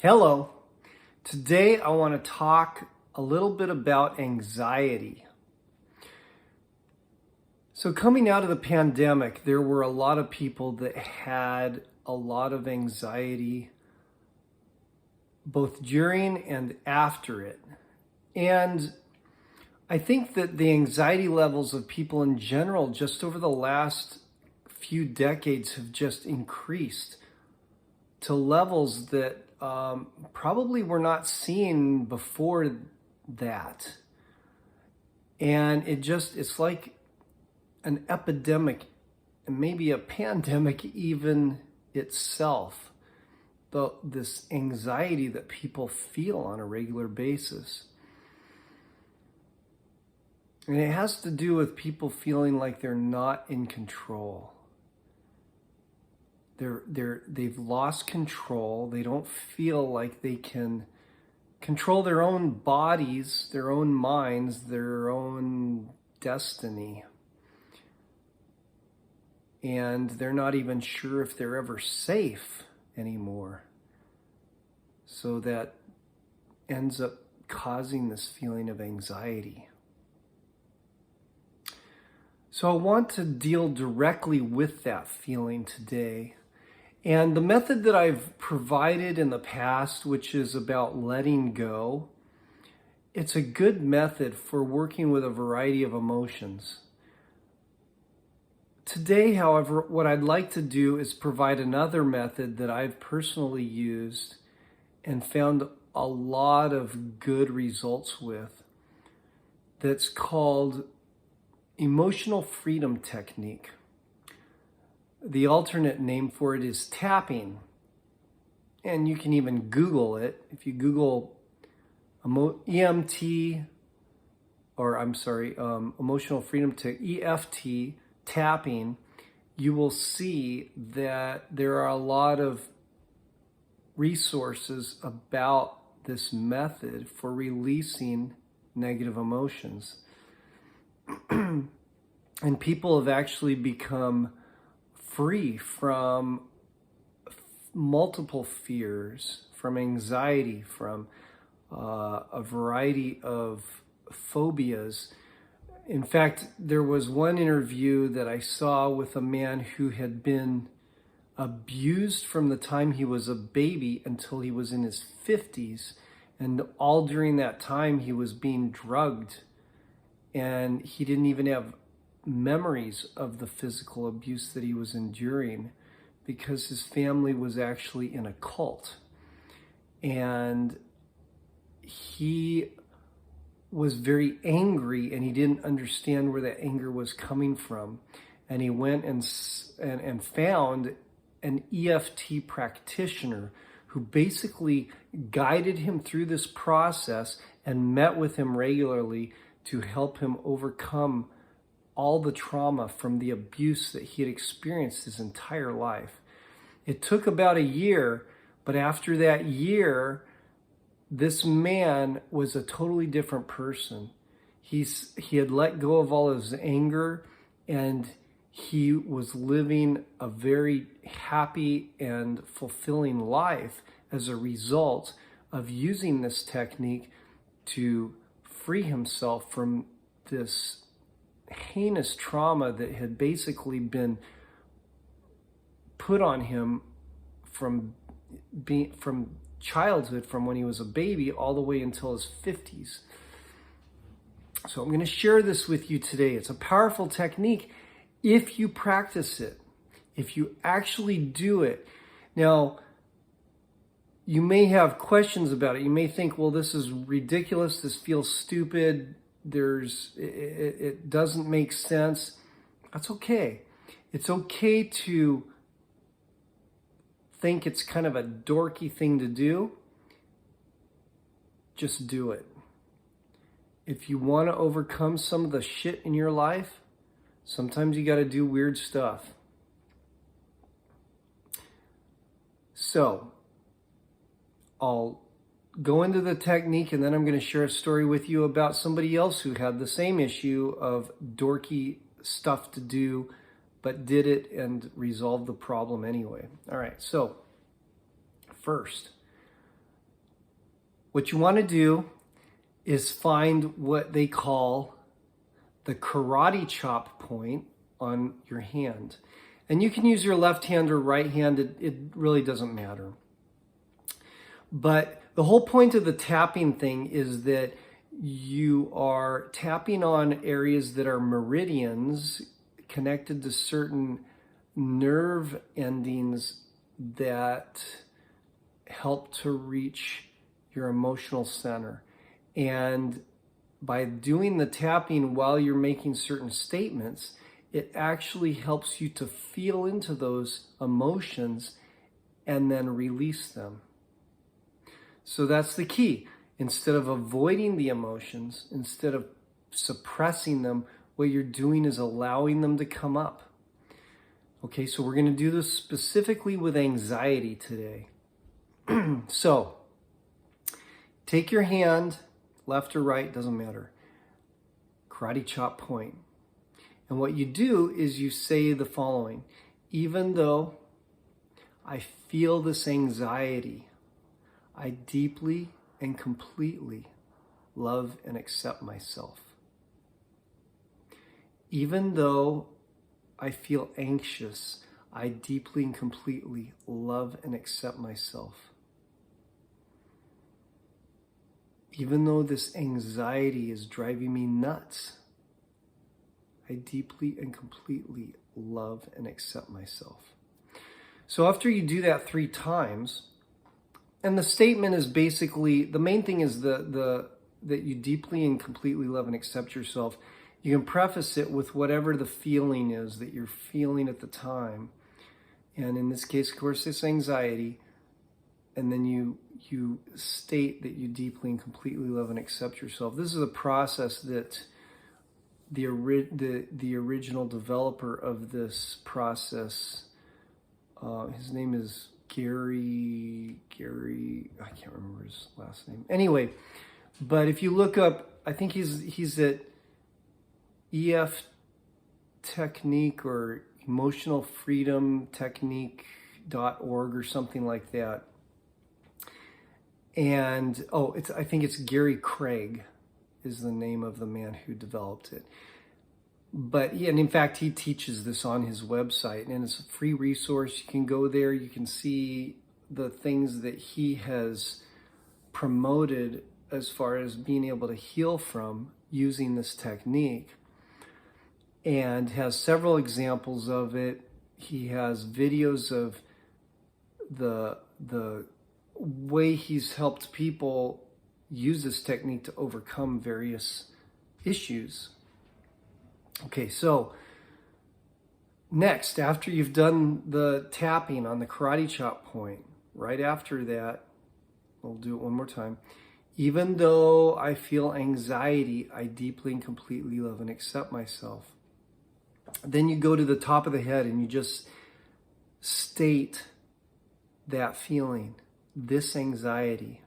Hello. Today I want to talk a little bit about anxiety. So coming out of the pandemic, there were a lot of people that had a lot of anxiety both during and after it. And I think that the anxiety levels of people in general just over the last few decades have just increased to levels that probably were not seen before that. And it's like an epidemic and maybe a pandemic even itself. This anxiety that people feel on a regular basis. And it has to do with people feeling like they're not in control. They've lost control. They don't feel like they can control their own bodies, their own minds, their own destiny. And they're not even sure if they're ever safe anymore. So that ends up causing this feeling of anxiety. So I want to deal directly with that feeling today. And the method that I've provided in the past, which is about letting go, it's a good method for working with a variety of emotions. Today, however, what I'd like to do is provide another method that I've personally used and found a lot of good results with. That's called emotional freedom technique. The alternate name for it is tapping. And you can even Google it. If you Google emotional freedom EFT tapping, you will see that there are a lot of resources about this method for releasing negative emotions. And people have actually become free from multiple fears, from anxiety, from a variety of phobias. In fact, there was one interview that I saw with a man who had been abused from the time he was a baby until he was in his 50s. And all during that time, he was being drugged. And he didn't even have memories of the physical abuse that he was enduring because his family was actually in a cult. And he was very angry and he didn't understand where that anger was coming from. And he went and found an EFT practitioner who basically guided him through this process and met with him regularly to help him overcome all the trauma from the abuse that he had experienced his entire life. It took about a year, but after that year, this man was a totally different person. He had let go of all his anger, and he was living a very happy and fulfilling life as a result of using this technique to free himself from this heinous trauma that had basically been put on him from childhood, from when he was a baby all the way until his 50s. So I'm going to share this with you today. It's a powerful technique if you practice it, if you actually do it. Now, you may have questions about it. You may think, well, this is ridiculous. This feels stupid. It doesn't make sense. That's okay. It's okay to think it's kind of a dorky thing to do. Just do it. If you want to overcome some of the shit in your life, sometimes you got to do weird stuff. So, I'll go into the technique, and then I'm going to share a story with you about somebody else who had the same issue of dorky stuff to do, but did it and resolved the problem anyway. All right, so first, What you want to do is find what they call the karate chop point on your hand. And you can use your left hand or right hand, it really doesn't matter. But the whole point of the tapping thing is that you are tapping on areas that are meridians connected to certain nerve endings that help to reach your emotional center. And by doing the tapping while you're making certain statements, it actually helps you to feel into those emotions and then release them. So that's the key. Instead of avoiding the emotions, instead of suppressing them, what you're doing is allowing them to come up. Okay, so we're going to do this specifically with anxiety today. So, take your hand, left or right, doesn't matter. Karate chop point. And what you do is you say the following: even though I feel this anxiety, I deeply and completely love and accept myself. Even though I feel anxious, I deeply and completely love and accept myself. Even though this anxiety is driving me nuts, I deeply and completely love and accept myself. So after you do that 3 times, and the statement is basically, the main thing is that you deeply and completely love and accept yourself. You can preface it with whatever the feeling is that you're feeling at the time. And in this case, of course, it's anxiety. And then you state that you deeply and completely love and accept yourself. This is a process that the original developer of this process, his name is Gary, I can't remember his last name. Anyway, but if you look up, I think he's at EF Technique or Emotional Freedom Technique.org or something like that. And I think it's Gary Craig is the name of the man who developed it. But yeah, and in fact, he teaches this on his website, and it's a free resource. You can go there, you can see the things that he has promoted as far as being able to heal from using this technique, and has several examples of it. He has videos of the way he's helped people use this technique to overcome various issues. Okay, so next, after you've done the tapping on the karate chop point, right after that, we'll do it one more time. Even though I feel anxiety, I deeply and completely love and accept myself. Then you go to the top of the head and you just state that feeling, this anxiety.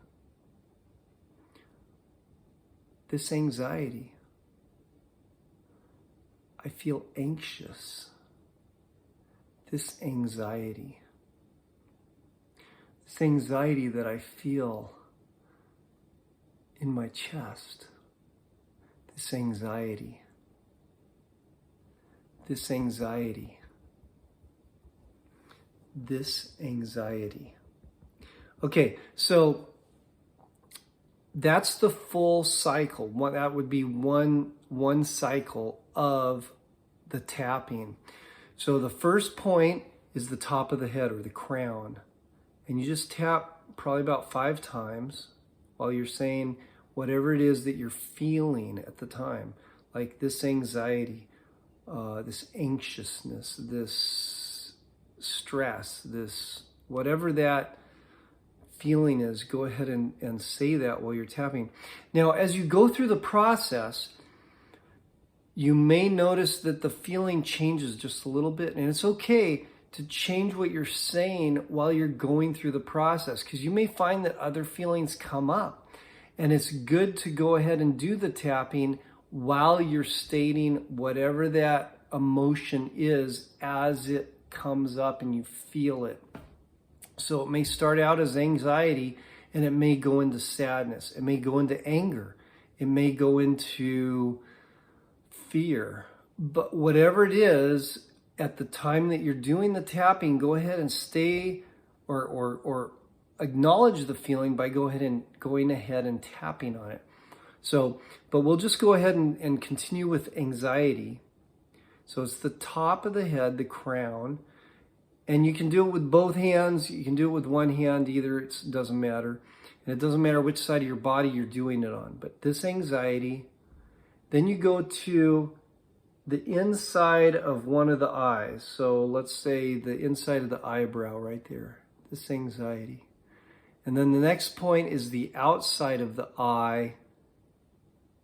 This anxiety. I feel anxious. This anxiety. This anxiety that I feel in my chest. This anxiety. This anxiety. This anxiety. Okay, so that's the full cycle. That would be one cycle of the tapping. So the first point is the top of the head or the crown. And you just tap probably about 5 times while you're saying whatever it is that you're feeling at the time. Like this anxiety, this anxiousness, this stress, this whatever that feeling is, go ahead and say that while you're tapping. Now, as you go through the process, you may notice that the feeling changes just a little bit, and it's okay to change what you're saying while you're going through the process, because you may find that other feelings come up, and it's good to go ahead and do the tapping while you're stating whatever that emotion is as it comes up and you feel it. So it may start out as anxiety, and it may go into sadness. It may go into anger. It may go into fear. But whatever it is, at the time that you're doing the tapping, go ahead and stay or acknowledge the feeling by going ahead and tapping on it. So, but we'll just go ahead and continue with anxiety. So it's the top of the head, the crown, and you can do it with both hands. You can do it with one hand, either. It doesn't matter. And it doesn't matter which side of your body you're doing it on. But this anxiety, then you go to the inside of one of the eyes. So let's say the inside of the eyebrow right there, this anxiety. And then the next point is the outside of the eye,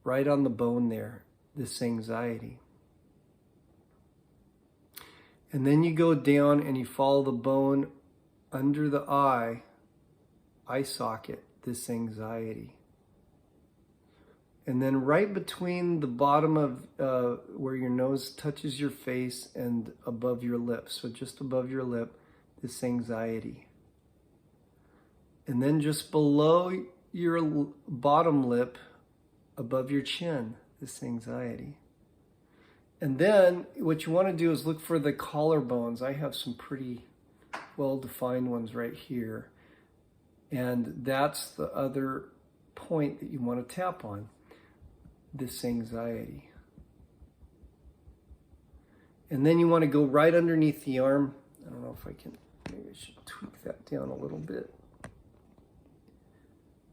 right on the bone there, this anxiety. And then you go down and you follow the bone under the eye socket, this anxiety. And then right between the bottom of where your nose touches your face and above your lips, so just above your lip, this anxiety. And then just below your bottom lip, above your chin, this anxiety. And then what you want to do is look for the collarbones. I have some pretty well-defined ones right here. And that's the other point that you want to tap on, this anxiety. And then you want to go right underneath the arm. I don't know if I can, maybe I should tweak that down a little bit.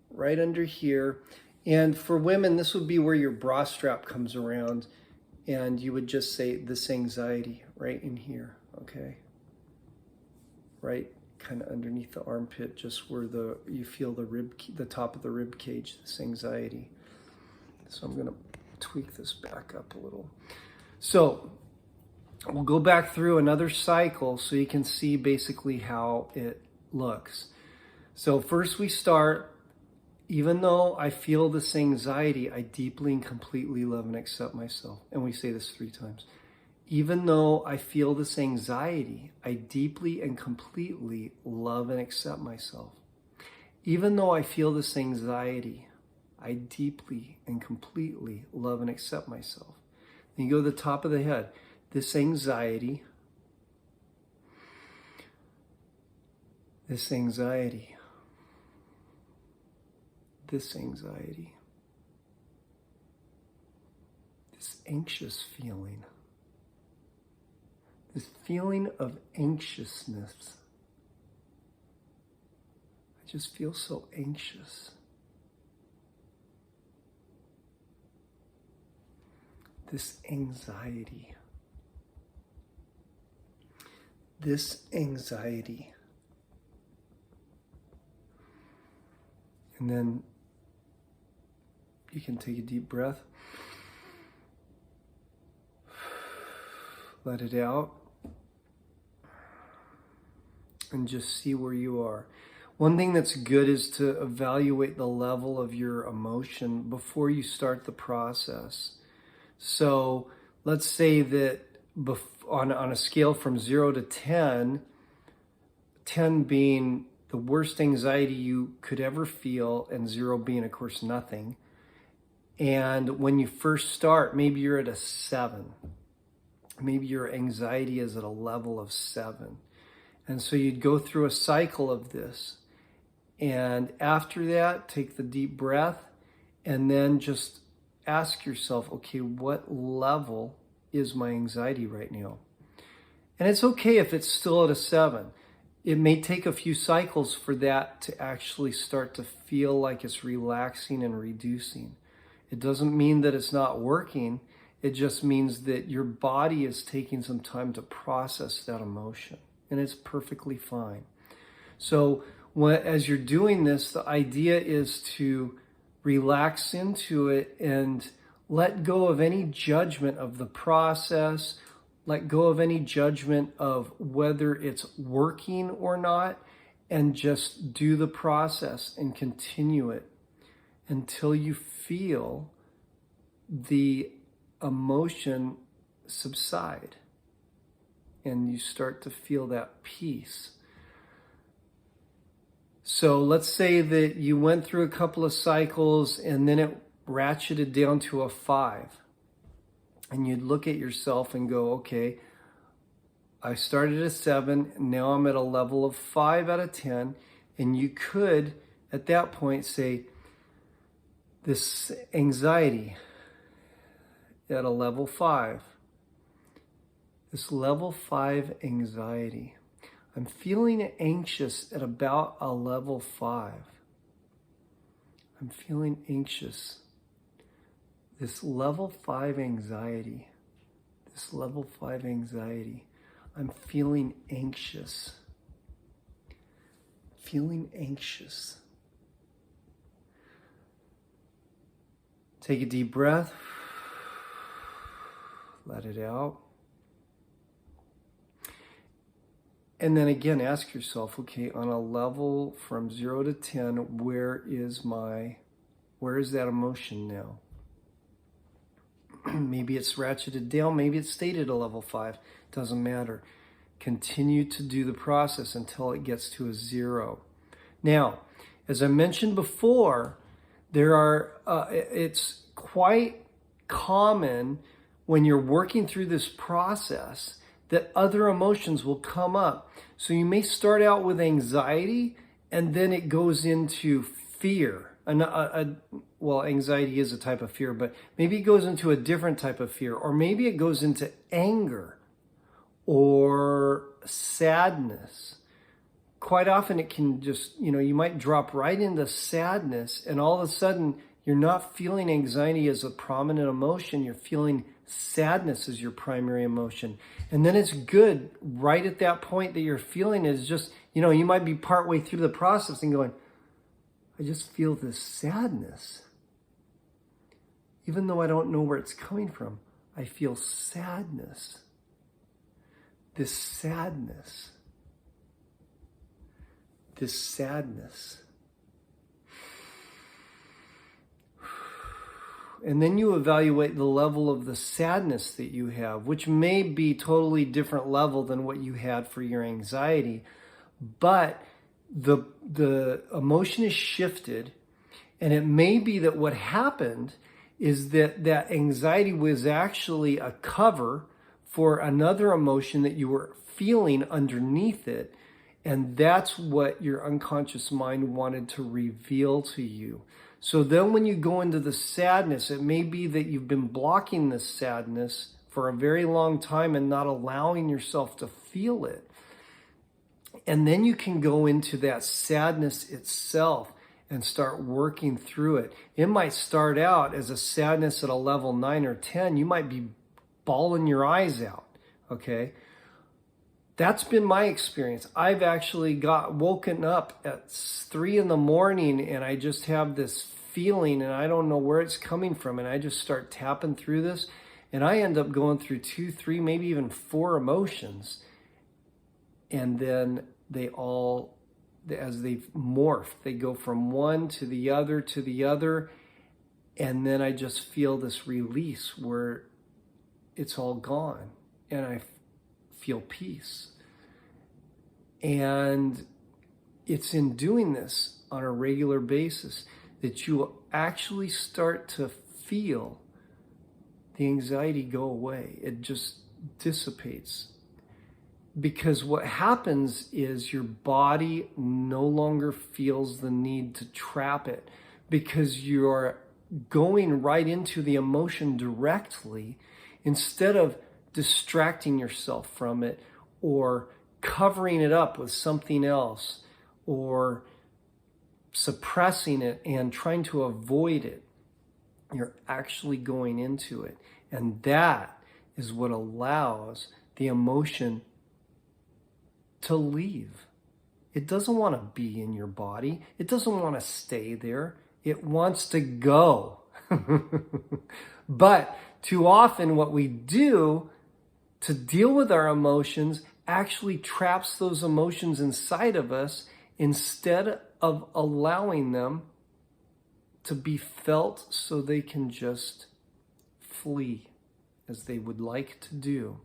Right under here. And for women, this would be where your bra strap comes around. And you would just say this anxiety right in here, okay? Right kind of underneath the armpit, just where you feel the top of the rib cage, this anxiety. So I'm gonna tweak this back up a little. So we'll go back through another cycle so you can see basically how it looks. So first we start, even though I feel this anxiety, I deeply and completely love and accept myself. And we say this 3 times. Even though I feel this anxiety, I deeply and completely love and accept myself. Even though I feel this anxiety, I deeply and completely love and accept myself. Then you go to the top of the head. This anxiety, this anxiety, this anxiety, this anxious feeling, this feeling of anxiousness. I just feel so anxious. This anxiety. This anxiety. And then you can take a deep breath. Let it out. And just see where you are. One thing that's good is to evaluate the level of your emotion before you start the process. So let's say that on a scale from 0 to 10, 10 being the worst anxiety you could ever feel, and 0 being, of course, nothing. And when you first start, maybe you're at a 7. Maybe your anxiety is at a level of 7. And so you'd go through a cycle of this. And after that, take the deep breath and then just ask yourself, okay, what level is my anxiety right now? And it's okay if it's still at a 7. It may take a few cycles for that to actually start to feel like it's relaxing and reducing. It doesn't mean that it's not working. It just means that your body is taking some time to process that emotion. And it's perfectly fine. So as you're doing this, the idea is to relax into it and let go of any judgment of the process, let go of any judgment of whether it's working or not, and just do the process and continue it until you feel the emotion subside and you start to feel that peace. So let's say that you went through a couple of cycles and then it ratcheted down to a 5. And you'd look at yourself and go, okay, I started at 7, now I'm at a level of 5 out of 10. And you could, at that point, say, this anxiety at a level 5. This level 5 anxiety. I'm feeling anxious at about a level 5. I'm feeling anxious. This level 5 anxiety. This level 5 anxiety. I'm feeling anxious. Feeling anxious. Take a deep breath. Let it out. And then again, ask yourself, okay, on a level from 0 to 10, where is that emotion now? Maybe it's ratcheted down, maybe it stayed at a level 5. Doesn't matter. Continue to do the process until it gets to a 0. Now, as I mentioned before, it's quite common when you're working through this process that other emotions will come up. So you may start out with anxiety and then it goes into fear. Well, anxiety is a type of fear, but maybe it goes into a different type of fear, or maybe it goes into anger or sadness. Quite often it can just, you might drop right into sadness and all of a sudden you're not feeling anxiety as a prominent emotion, you're feeling sadness as your primary emotion. And then it's good right at that point that you're feeling is just, you might be partway through the process and going, I just feel this sadness. Even though I don't know where it's coming from, I feel sadness. This sadness. This sadness. And then you evaluate the level of the sadness that you have, which may be totally different level than what you had for your anxiety. But the emotion is shifted, and it may be that what happened is that anxiety was actually a cover for another emotion that you were feeling underneath it. And that's what your unconscious mind wanted to reveal to you. So then when you go into the sadness, it may be that you've been blocking this sadness for a very long time and not allowing yourself to feel it. And then you can go into that sadness itself and start working through it. It might start out as a sadness at a level 9 or 10. You might be bawling your eyes out, okay? That's been my experience. I've actually got woken up at 3 in the morning and I just have this feeling and I don't know where it's coming from. And I just start tapping through this and I end up going through 2, 3, maybe even 4 emotions. And then they all, as they morph, they go from one to the other to the other. And then I just feel this release where it's all gone and I feel peace. And it's in doing this on a regular basis that you will actually start to feel the anxiety go away. It just dissipates. Because what happens is your body no longer feels the need to trap it because you're going right into the emotion directly instead of distracting yourself from it or covering it up with something else or suppressing it and trying to avoid it. You're actually going into it. And that is what allows the emotion to leave. It doesn't want to be in your body. It doesn't want to stay there. It wants to go. But too often what we do to deal with our emotions actually traps those emotions inside of us instead of allowing them to be felt so they can just flee as they would like to do.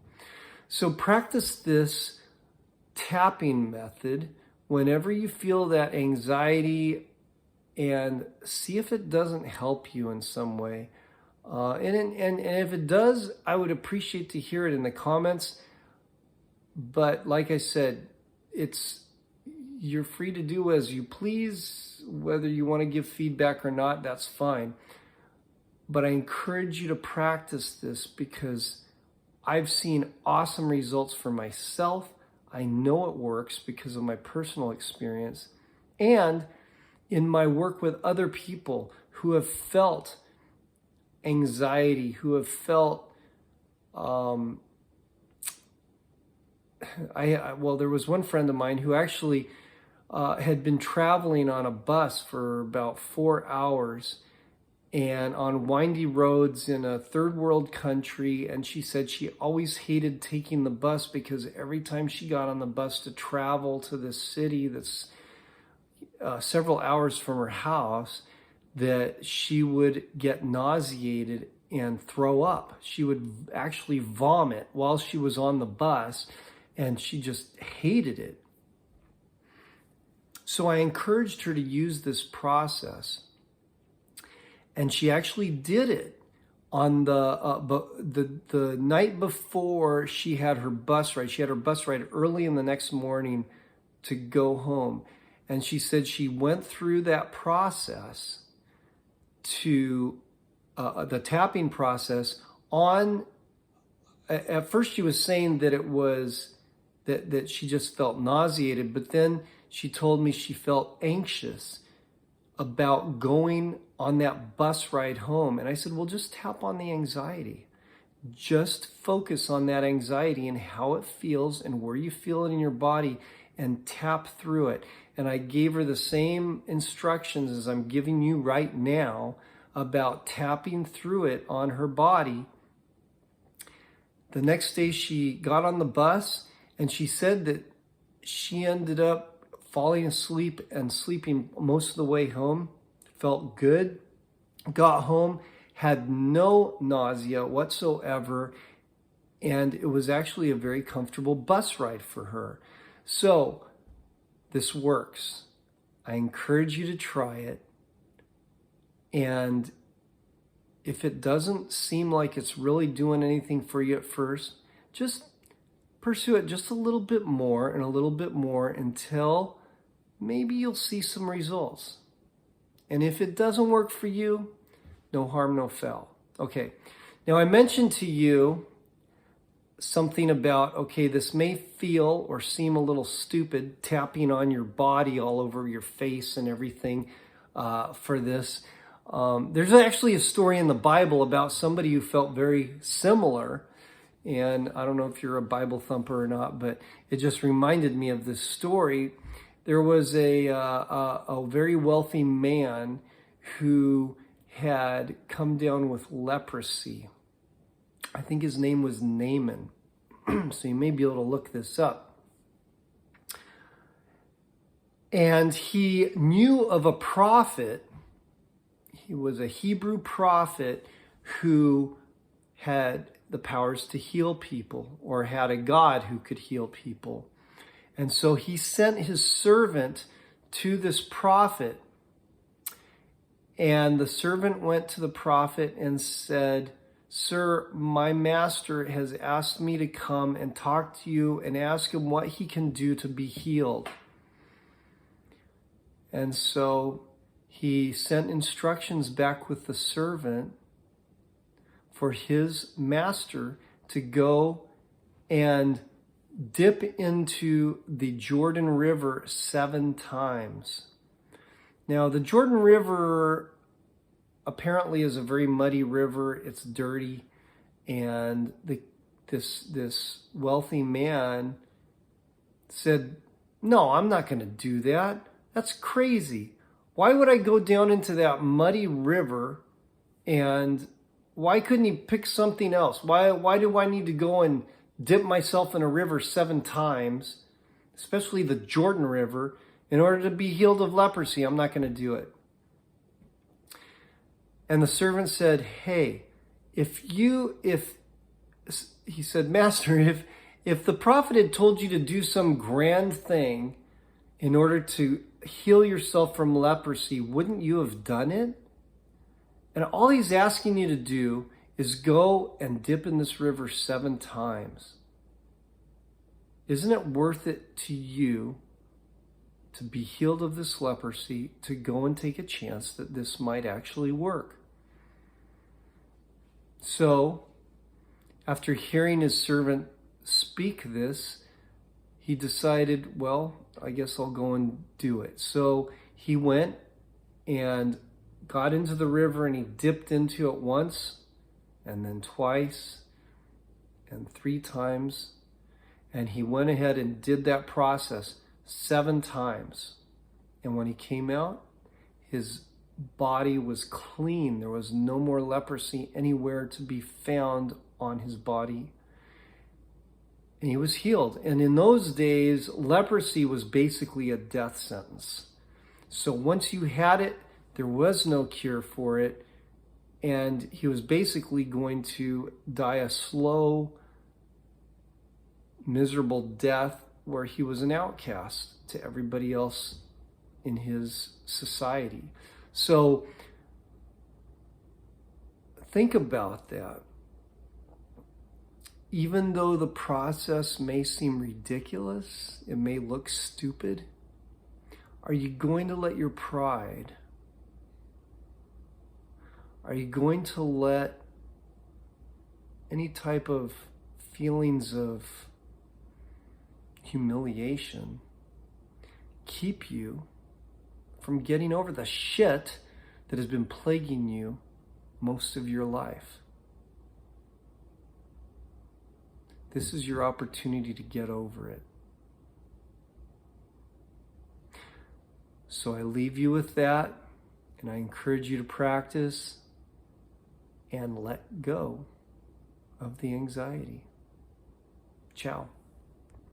So practice this tapping method whenever you feel that anxiety, and see if it doesn't help you in some way. And if it does, I would appreciate to hear it in the comments. But like I said, you're free to do as you please. Whether you want to give feedback or not, that's fine. But I encourage you to practice this because I've seen awesome results for myself. I know it works because of my personal experience. And in my work with other people who have felt anxiety, who have felt, well, there was one friend of mine who actually had been traveling on a bus for about 4 hours and on windy roads in a third world country. And she said she always hated taking the bus because every time she got on the bus to travel to this city that's several hours from her house, that she would get nauseated and throw up. She would actually vomit while she was on the bus, and she just hated it. So I encouraged her to use this process. And she actually did it on the night before she had her bus ride. She had her bus ride early in the next morning to go home. And she said she went through that process to the tapping process on, at first she was saying that it was, that she just felt nauseated, but then she told me she felt anxious about going on that bus ride home. And I said, well, just tap on the anxiety. Just focus on that anxiety and how it feels and where you feel it in your body and tap through it. And I gave her the same instructions as I'm giving you right now about tapping through it on her body. The next day she got on the bus and she said that she ended up falling asleep and sleeping most of the way home. Felt good. Got home, had no nausea whatsoever, and it was actually a very comfortable bus ride for her. So this works. I encourage you to try it. And if it doesn't seem like it's really doing anything for you at first, just pursue it just a little bit more and a little bit more until maybe you'll see some results. And if it doesn't work for you, no harm, no foul. Okay, now I mentioned to you something about, okay, this may feel or seem a little stupid, tapping on your body all over your face and everything for this. There's actually a story in the Bible about somebody who felt very similar. And I don't know if you're a Bible thumper or not, but it just reminded me of this story. There was a very wealthy man who had come down with leprosy. I think his name was Naaman. So you may be able to look this up. And he knew of a prophet. He was a Hebrew prophet who had the powers to heal people, or had a God who could heal people. And so he sent his servant to this prophet. And the servant went to the prophet and said, "Sir, my master has asked me to come and talk to you and ask him what he can do to be healed." And so he sent instructions back with the servant for his master to go and dip into the Jordan River 7 times. Now, the Jordan River apparently is a very muddy river. It's dirty. And this wealthy man said, "No, I'm not going to do that. That's crazy. Why would I go down into that muddy river? And why couldn't he pick something else? Why do I need to go and dip myself in a river 7 times, especially the Jordan River, in order to be healed of leprosy? I'm not going to do it." And the servant said, "Hey, he said, Master, if the prophet had told you to do some grand thing in order to heal yourself from leprosy, wouldn't you have done it? And all he's asking you to do is go and dip in this river 7 times. Isn't it worth it to you to be healed of this leprosy, to go and take a chance that this might actually work? So, after hearing his servant speak this, he decided, well, I guess I'll go and do it. So he went and got into the river, and he dipped into it once, and then twice, and 3 times. And he went ahead and did that process 7 times. And when he came out, his body was clean. There was no more leprosy anywhere to be found on his body. And he was healed. And in those days, leprosy was basically a death sentence. So once you had it, there was no cure for it. And he was basically going to die a slow, miserable death where he was an outcast to everybody else in his society. So think about that. Even though the process may seem ridiculous, it may look stupid, are you going to let your pride, are you going to let any type of feelings of humiliation keep you from getting over the shit that has been plaguing you most of your life? This is your opportunity to get over it. So I leave you with that, and I encourage you to practice and let go of the anxiety. Ciao.